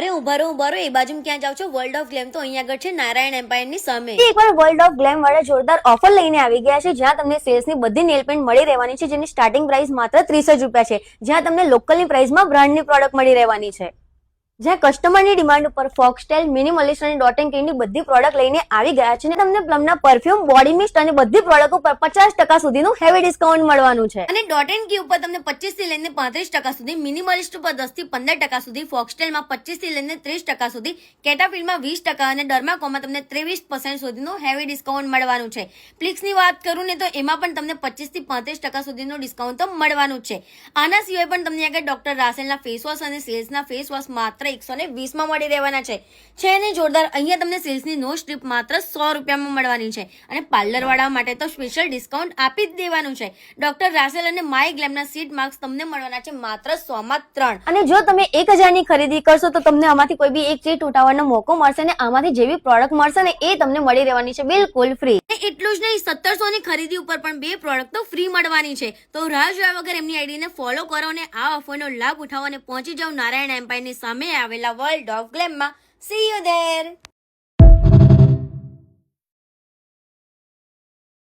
અરે ઉભા રહો એ બાજુ ક્યાં જાવ છો? વર્લ્ડ ઓફ ગ્લેમ તો અહીંયા આગળ છે, નારાયણ એમ્પાયરની સામે. એકવાર વર્લ્ડ ઓફ ગ્લેમ વાળા જોરદાર ઓફર લઈને આવી ગયા છે, જ્યાં તમને સેલ્સની બધી નેલ પેન્ટ મળી રહેવાની છે, જેની સ્ટાર્ટિંગ પ્રાઇસ માત્ર 30 જ રૂપિયા છે, જ્યાં તમને લોકલની પ્રાઇસમાં બ્રાન્ડની પ્રોડક્ટ મળી રહેવાની છે. જ્યાં કસ્ટમરની ડિમાન્ડ ઉપર ફોક્સટેલ, મિનિમલિસ્ટ અને ડોટ એન્ડ ક્લીનની બધી પ્રોડક્ટ લઈને આવી ગયા છે, અને તમને પ્લમના પરફ્યુમ, બોડી મિસ્ટ અને બધી પ્રોડક્ટ ઉપર 50% સુધીનું હેવી ડિસ્કાઉન્ટ મળવાનું છે. અને ડોટ એન્ડ કી ઉપર તમને 25 થી લઈને 35% સુધી, મિનિમલિસ્ટ ઉપર 10 થી 15% સુધી, ફોક્સટેલમાં 25 થી લઈને 30% સુધી, કેટાફિલમાં 20% અને ડર્માકોમાં તમને 23% સુધીનું હેવી ડિસ્કાઉન્ટ મળવાનું છે. પ્લિક્સની વાત કરું ને તો એમાં પણ તમને 25 થી 35% સુધીનું ડિસ્કાઉન્ટ તો મળવાનું છે. આના સિવાય પણ તમને આગળ ડોક્ટર રાસેલના ફેસ વોશ અને સેલ્સના ફેસ વોશ માત્ર 120 માં મળી રહેવાના છે ને જોરદાર. અહીંયા તમને સેલ્સની નો સ્ટ્રીપ માત્ર 100 રૂપિયામાં મળવાની છે, અને પાર્લર વાળા માટે તો સ્પેશિયલ ડિસ્કાઉન્ટ આપી જ દેવાનું છે. ડોક્ટર રાસેલ અને માય ગ્લેમના સીટ માર્ક્સ તમને મળવાના છે માત્ર 100 માં 3. અને જો તમે 1000 ની ખરીદી કરશો તો તમને આમાંથી કોઈ બી એક ચીજ ઉઠાવવાનો મોકો મળશે, અને આમાંથી જેવી પ્રોડક્ટ મળશે ને એ તમને મળી રહેવાની છે બિલકુલ ફ્રી. એટલું જ નહીં, 1700 ની ખરીદી ઉપર પણ 2 પ્રોડક્ટ તો ફ્રી મળવાની છે. તો રાહ જોયા વગર એમની આઈડીને ફોલો કરો અને આ ઓફરનો લાભ ઉઠાવો અને પહોંચી જાઓ નારાયણ એમ્પાયરની સામે આવેલા વર્લ્ડ ઓફ ગ્લેમમાં. See you there.